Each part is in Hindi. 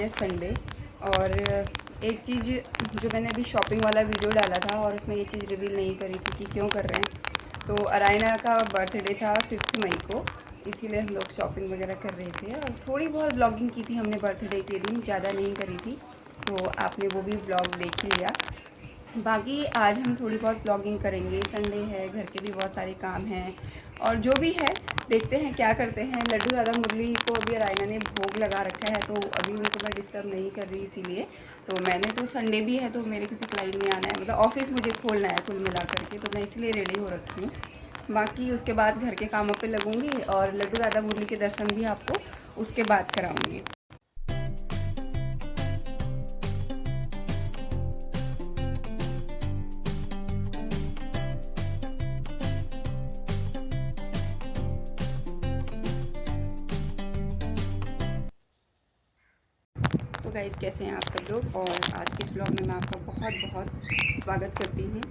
है संडे। और एक चीज़ जो मैंने अभी शॉपिंग वाला वीडियो डाला था और उसमें ये चीज़ रिवील नहीं करी थी कि क्यों कर रहे हैं, तो अरायना का बर्थडे था 5 मई को, इसीलिए हम लोग शॉपिंग वगैरह कर रहे थे और थोड़ी बहुत ब्लॉगिंग की थी हमने बर्थडे के दिन, ज़्यादा नहीं करी थी, तो आपने वो भी ब्लॉग देख लिया। बाकी आज हम थोड़ी बहुत ब्लॉगिंग करेंगे, संडे है, घर के भी बहुत सारे काम हैं और जो भी है देखते हैं क्या करते हैं। लड्डू दादा मुरली को अभी रायना ने भोग लगा रखा है, तो अभी उनको मैं डिस्टर्ब नहीं कर रही, इसीलिए तो मैंने तो संडे भी है तो मेरे किसी क्लाइंट में आना है, मतलब ऑफिस मुझे खोलना है कुल मिला करके, तो मैं इसलिए रेडी हो रखी हूँ। बाकी उसके बाद घर के कामों पे लगूंगी और लड्डू दादा मुरली के दर्शन भी आपको उसके बाद कराऊंगी। तो गाइस कैसे हैं आप सब लोग, और आज के इस ब्लॉग में मैं आपका बहुत बहुत स्वागत करती हूँ।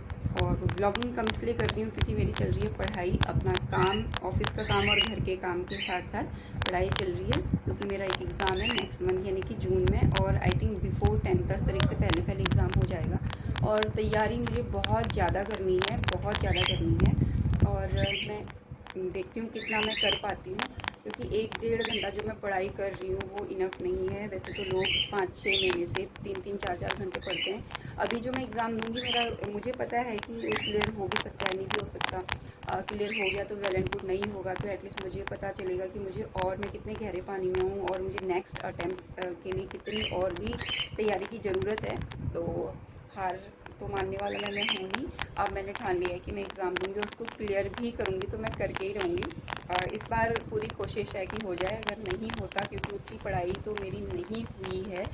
और ब्लॉगिंग कम इसलिए करती हूँ क्योंकि मेरी चल रही है पढ़ाई, अपना काम, ऑफिस का काम और घर के काम के साथ साथ पढ़ाई चल रही है, क्योंकि मेरा एक एग्ज़ाम है नेक्स्ट मंथ यानी कि जून में, और आई थिंक बिफोर 10 तारीख से पहले एग्ज़ाम हो जाएगा। और तैयारी मुझे बहुत ज़्यादा करनी है, बहुत ज़्यादा करनी है, और मैं देखती हूँ कितना मैं कर पाती हूँ, क्योंकि 1-1.5 घंटा जो मैं पढ़ाई कर रही हूँ वो इनफ नहीं है। वैसे तो लोग 5-6 महीने से 3-3, 4-4 घंटे पढ़ते हैं। अभी जो मैं एग्ज़ाम दूंगी मुझे पता है कि वो क्लियर हो भी सकता है, नहीं भी हो सकता। क्लियर हो गया तो वेल एंड गुड, नहीं होगा तो एटलीस्ट मुझे पता चलेगा कि मुझे और मैं कितने गहरे पानी में हूँ और मुझे नेक्स्ट अटैम्प्ट के लिए कितनी और भी तैयारी की ज़रूरत है। तो हार तो मानने वाला मैं हूँ नहीं। अब मैंने ठान लिया है कि मैं एग्ज़ाम दूंगी, उसको क्लियर भी करूँगी, तो मैं करके ही रहूँगी। इस बार पूरी कोशिश है कि हो जाए, अगर नहीं होता क्योंकि उतनी पढ़ाई तो मेरी नहीं हुई है।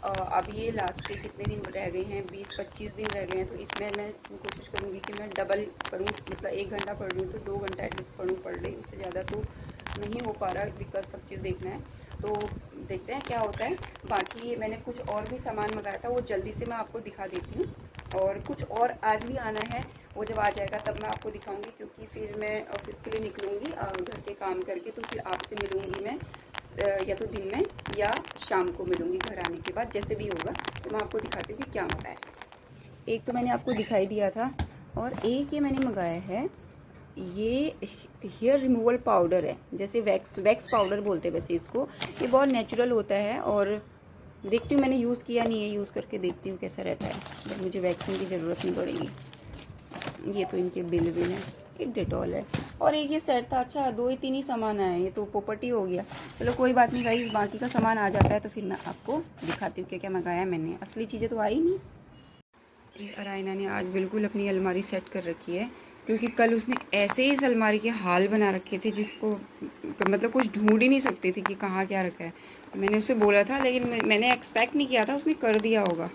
अब ये लास्ट के कितने दिन रह गए हैं, 20-25 दिन रह गए हैं, तो इसमें मैं कोशिश करूँगी कि मैं डबल पढ़ूँ, मतलब 1 घंटा पढ़ रही हूँ तो 2 घंटा एटलीस्ट पढ़ रही, उससे ज़्यादा तो नहीं हो पा रहा बिकॉज सब चीज़ देखना है। तो देखते हैं क्या होता है। बाकी मैंने कुछ और भी सामान मंगाया था, वो जल्दी से मैं आपको दिखा देती हूँ, और कुछ और आज भी आना है, वो जब आ जाएगा तब मैं आपको दिखाऊंगी, क्योंकि फिर मैं ऑफिस के लिए निकलूँगी घर के काम करके, तो फिर आपसे मिलूँगी मैं या तो दिन में या शाम को मिलूँगी घर आने के बाद, जैसे भी होगा। तो मैं आपको दिखाती हूँ कि क्या मंगाया है। एक तो मैंने आपको दिखाई दिया था, और एक ये मैंने मंगाया है, ये हेयर रिमूवल पाउडर है, जैसे वैक्स पाउडर बोलते हैं वैसे इसको। ये बहुत नेचुरल होता है, और देखती हूँ, मैंने यूज़ किया नहीं है, यूज़ करके देखती हूँ कैसा रहता है, जब मुझे वैक्सिंग की ज़रूरत नहीं पड़ेगी। ये तो इनके बिल है, एक डेटॉल है, और एक ये सेट था। अच्छा 2 ही 3 ही सामान आए, ये तो पोपटी हो गया। चलो कोई बात नहीं गाइस, बाकी का सामान आ जाता है तो फिर मैं आपको दिखाती हूँ क्या क्या मंगाया मैंने। असली चीज़ें तो आई नहीं। अरायना ने आज बिल्कुल अपनी अलमारी सेट कर रखी है, क्योंकि कल उसने ऐसे ही इस अलमारी के हाल बना रखे थे जिसको मतलब कुछ ढूंढ ही नहीं सकते थे कि कहाँ क्या रखा है। मैंने उसे बोला था, लेकिन मैंने एक्सपेक्ट नहीं किया था उसने कर दिया होगा।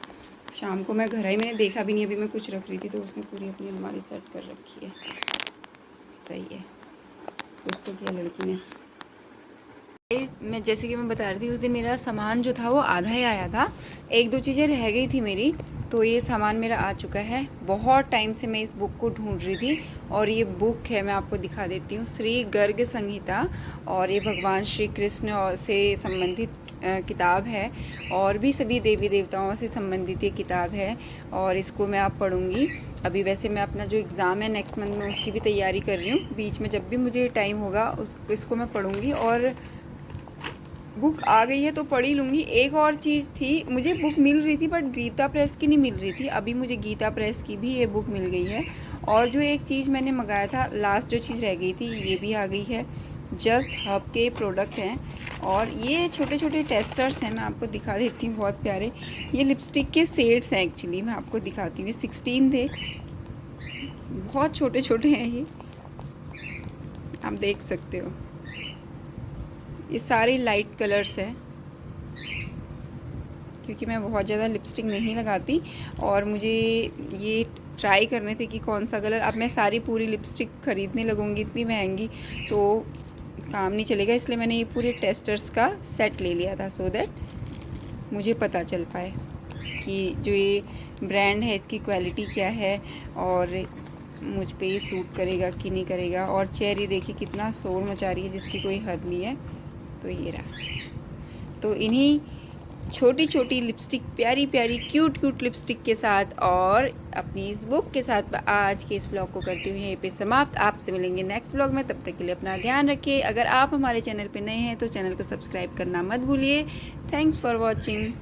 शाम को मैं घर आई, मैंने देखा भी नहीं, अभी मैं कुछ रख रही थी तो उसने पूरी अपनी अलमारी सेट कर रखी है। सही है, कुछ तो किया लड़की ने। मैं जैसे कि मैं बता रही थी, उस दिन मेरा सामान जो था वो आधा ही आया था, 1-2 चीज़ें रह गई थी मेरी, तो ये सामान मेरा आ चुका है। बहुत टाइम से मैं इस बुक को ढूंढ रही थी, और ये बुक है, मैं आपको दिखा देती हूँ, श्री गर्ग संहिता, और ये भगवान श्री कृष्ण से संबंधित किताब है, और भी सभी देवी देवताओं से संबंधित ये किताब है, और इसको मैं आप पढ़ूँगी। अभी वैसे मैं अपना जो एग्ज़ाम है नेक्स्ट मंथ में उसकी भी तैयारी कर रही हूँ, बीच में जब भी मुझे टाइम होगा इसको मैं पढ़ूँगी। और बुक आ गई है तो पढ़ ही लूँगी। एक और चीज़ थी, मुझे बुक मिल रही थी बट गीता प्रेस की नहीं मिल रही थी, अभी मुझे गीता प्रेस की भी ये बुक मिल गई है। और जो एक चीज़ मैंने मंगाया था, लास्ट जो चीज़ रह गई थी, ये भी आ गई है। जस्ट हब के प्रोडक्ट हैं, और ये छोटे छोटे टेस्टर्स हैं, मैं आपको दिखा देती हूँ, बहुत प्यारे। ये लिपस्टिक के शेड्स हैं एक्चुअली, मैं आपको दिखाती हूँ। ये 16 थे, बहुत छोटे छोटे हैं ये, आप देख सकते हो। ये सारे लाइट कलर्स हैं, क्योंकि मैं बहुत ज़्यादा लिपस्टिक नहीं लगाती, और मुझे ये ट्राई करने थे कि कौन सा कलर। अब मैं सारी पूरी लिपस्टिक ख़रीदने लगूंगी इतनी महंगी तो काम नहीं चलेगा, इसलिए मैंने ये पूरे टेस्टर्स का सेट ले लिया था, सो दैट मुझे पता चल पाए कि जो ये ब्रांड है इसकी क्वालिटी क्या है, और मुझ पे ये सूट करेगा कि नहीं करेगा। और चेरी देखिए कितना शोर मचा रही है जिसकी कोई हद नहीं है। तो ये रहा, तो इन्हीं छोटी छोटी लिपस्टिक, प्यारी प्यारी क्यूट क्यूट लिपस्टिक के साथ और अपनी इस बुक के साथ आज के इस ब्लॉग को करती हुई यहीं पे समाप्त। आपसे मिलेंगे नेक्स्ट ब्लॉग में, तब तक के लिए अपना ध्यान रखिए। अगर आप हमारे चैनल पे नए हैं तो चैनल को सब्सक्राइब करना मत भूलिए। Thanks for watching.